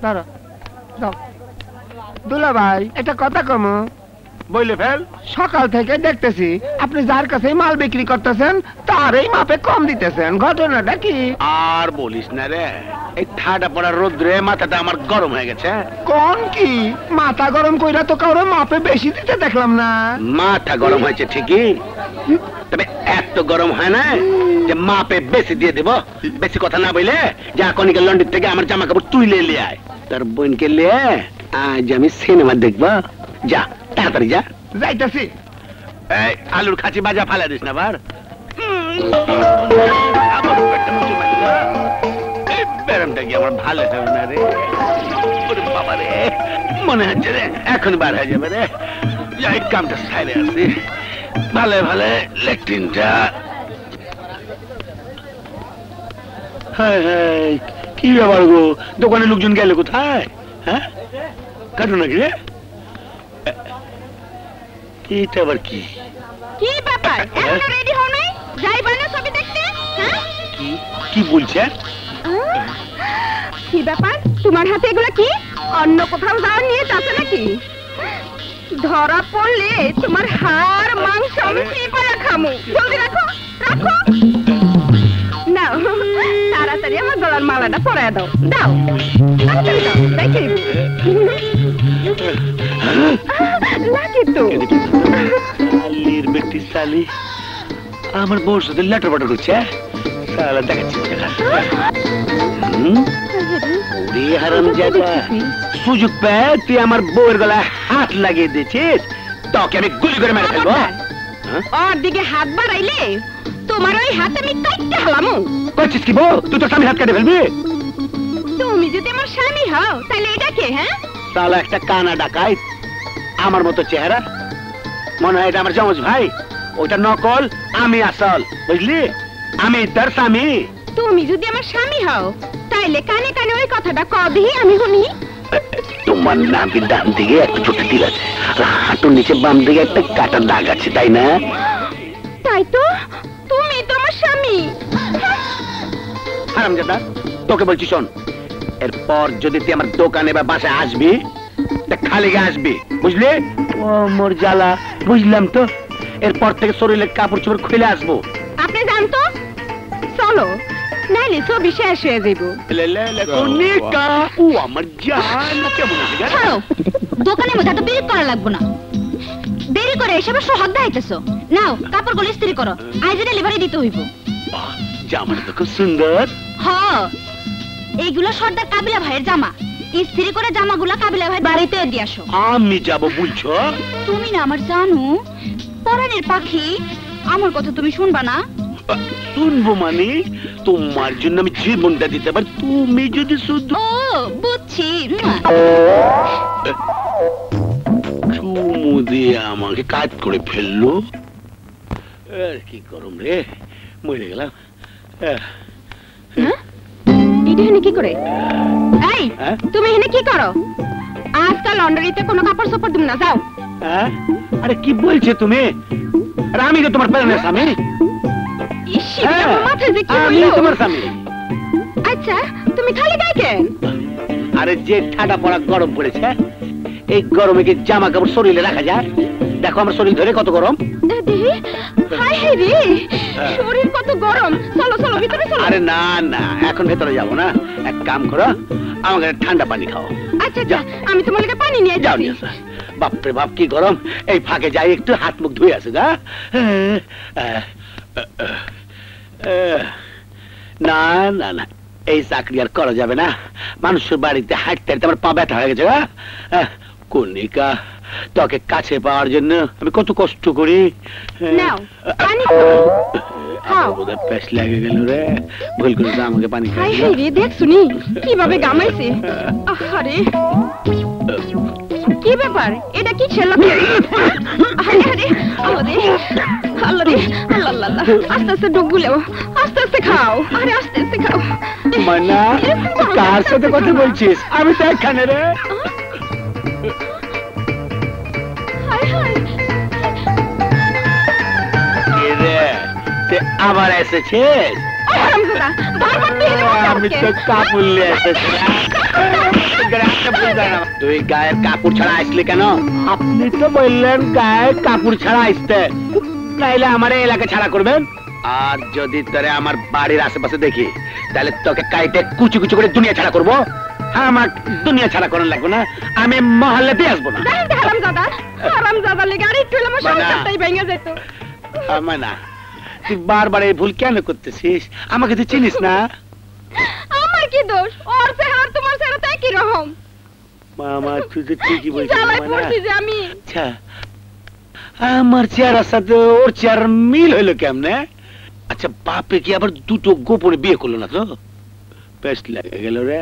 দাঁড়া দাও দুলা ভাই এটা কথা কম বইলে ফেল। সকাল থেকে দেখতেছি আপনি যার কাছে মাল বিক্রি করতেছেন তার এই মাপে কম দিতেছেন, ঘটনাটা কি? আর বলিস না রে, এই ঠাডা পড়া রোদ্রে মাথাটা আমার গরম হয়ে গেছে। কোন কি মাথা গরম কইরা তো কারো মাপে বেশি দিতে দেখলাম না। মাথা গরম হয়েছে ঠিকই, তবে এত গরম হয় না যে মাপে বেশি দিয়ে দেব। বেশি কথা না বইলে যা কনিকা লন্ডন থেকে আমার জামা কাপড় তুইলে নিয়ে আয়, তার বোনকে নিয়ে আজ আমি সিনেমা দেখবো। যা তাড়াতাড়ি যা। যাইতাছি। এই আলুর খাঁচি বাজা ফালা দিস না বার। ব্যারামটা কি আমার ভালো হবে না রে? বাবা রে, মনে হচ্ছে রে এখন বার হয়ে যাবে রে। যাই কামটা সাইরে আসি, ভালো ভালো ল্যাট্রিনটা। হ্যাঁ হ্যাঁ, কি ব্যাপার গো, দোকানের লোকজন গেলে কোথায়? হ্যাঁ কাটো নাকি রে? এটা আবার কি? কি ব্যাপার এখনো রেডি হও নাই? যাইবা না ছবি দেখতে? হ্যাঁ কি কি বলছে? কি ব্যাপার তোমার হাতে এগুলো কি? অন্য কোথাও যাওয়ার নিয়ে যাচ্ছে নাকি? ধরা পড়লে তোমার হাড় মাংস আমি চিপায়া খামু। জলদি রাখো রাখো। নাও তাড়াতাড়ি আমার গলার মালাটা পরায় দাও। দাও তাড়াতাড়ি দাও, দেখে লাগে তো। শালির বেটি শালি আমার বউর সাথে লেটার পাঠার করছে। শালা দেখাচ্ছি ওরে হারামজাদা, সুযোগ পেয়ে তুই আমার বউয়ের গলায় হাত লাগিয়ে দিয়েছিস, তোকে আমি গুলি করে মেরে ফেলবো। ওর দিকে হাত বাড়াইলে তোমার ওই হাত আমি কাটতে হালামু। করছিস কি বউ? তুই তো স্বামীর হাত কেটে ফেলবি। তুমি যদি আমার স্বামী হও তাহলে এটা কে? হ্যাঁ শালা একটা কানা ডাকাইত, আমার মতো চেহারা, মনে হয় এটা আমার জমজ ভাই। ওটা নকল, আমি আসল, বুঝলি? আমি তার স্বামী। তুমি যদি আমার স্বামী হও তাইলে কানে কানে ওই কথাটা কবি আমি শুনি। তোমার নামের ডান দিকে একটা ছোট তিল আছে, আর হাঁটুর নিচে বাম দিকে একটা কাটার দাগ আছে, তাই না? তাই তো, তুমি তো আমার স্বামী। হারামজাদা, তোকে বলছি শোন, এরপর যদি তুই আমার দোকানে বা বাসায় আসবি তা খালি গায়ে আসবি, বুঝলি? ও মোর জ্বালা, বুঝলাম তো। এরপর থেকে শরীরের কাপড় চোপড় খুলে আসবো। আপনি জানতো চলো, নাইলে ছবি শেষ হয়ে যাইব। ও আমার জান, কেমন আছে? ছাড়ো, দোকানের মধ্যে এত দেরি করা লাগবো না। দেরি করে এসব সোহাগ দেখাইতেছো। নাও কাপড়গুলো ইস্ত্রি করো, আজ ডেলিভারি দিতে হইব। জামাটা তো খুব সুন্দর। হ্যাঁ, এইগুলো সর্দার কাবিলা ভাইয়ের জামা। ইস্ত্রি করে জামাগুলো কাবিলা ভাই বাড়িতে দিয়ে আসো। আমি যাব বলছো? তুমি না আমার জানো পরাণের পাখি, আমার কথা তুমি শুনবা না? শুনবো মানে? তোমার জন্য আমি জীবনটা দিতে পারি, তুমি যদি শুধু। ও বুঝছি। চুমু দিয়ে আমাকে কাজ করে ফেললো। আর কি করম রে, মরে গেলাম। এখানে কি করে? এই তুমি এখানে কি করো? আজকাল লন্ডারিতে কোনো কাপড় চোপড় তুমি না, যাও। আরে কি বলছো তুমি? আর আমি তো তোমার প্যারেন্টস স্বামী। আমি তোমার স্বামী। আচ্ছা তুমি খালি গায়ে কেন? আরে যে ঠাডা পড়া গরম পড়েছে, এই গরমে কি জামা কাপড় শরীরে রাখা যায়? দেখো আমার শরীর ধরে কত গরম। শরীর কত গরম। চলো চলো ভিতরে চলো। আরে না না, এখন ভেতরে যাবো না, এক কাম করো, আমাকে ঠান্ডা পানি খাও। আচ্ছা যা, আমি তোমার লাগে পানি নিয়ে যাও। নিয়ে বাপরে বাপ কি গরম। এই ফাঁকে যাই একটু হাত মুখ ধুয়ে আসে। গা না না না, এই চাকরি আর করা যাবে না। মানুষের বাড়িতে হাঁটতে হাঁটতে আমার পা ব্যথা হয়ে গেছে। কনিকা, তোকে কাছে পাওয়ার জন্য আমি কত কষ্ট করি। পেশ লেগে গেল রে, ভুল করে আমাকে পানি খাই। দেখ শুনি কিভাবে গামাইছে। আরে কি ব্যাপার, এটা কি ছেলে? আস্তে আস্তে ডুব গুলেও, আস্তে আস্তে খাও। আরে আস্তে আস্তে খাও। মানা, কার সাথে কথা বলছিস? আমি তো এখানে রে। আবার এসেছিস? হারামজাদা বারবার তুই এনে বসে আমি আজকে। তো কাপড় নিয়ে এসেছিলাম তুই গায়ের কাপড় ছাড়া আসলি কেন? আপনি তো বললেন গায়ের কাপড় ছাড়া আসতে, তাইলে আমার এই এলাকা ছাড়া করবেন। আর যদি তোরে আমার বাড়ির আশেপাশে দেখি তাহলে তোকে কাইটে কুচু কুচু করে দুনিয়া ছাড়া করবো। হ্যাঁ, আমার দুনিয়া ছাড়া করার লাগবে না, আমি মহল্লাতে আসবো না। দেখেন যে হারামজাদা লেগে আর একটু হলে আমার বানা। সংসারটাই ভেঙে যেত। আমার না, তুই বারবার এই ভুল কেন করতেছিস? আমাকে তুই চিনিস না। আমার কি দোষ? ওর চেহারা আর তোমার চেহারা তো একই রকম। মামা তুই তো ঠিকই বলছিস জ্বালায় মামা। পড়ছি যে আমি। আচ্ছা, আমার চেহারার সাথে ওর চেহারার মিল হইলো কেমনে? আচ্ছা, বাপে কি আবার দুটো গোপনে বিয়ে করলো না তো? বেশ লেগে গেল রে।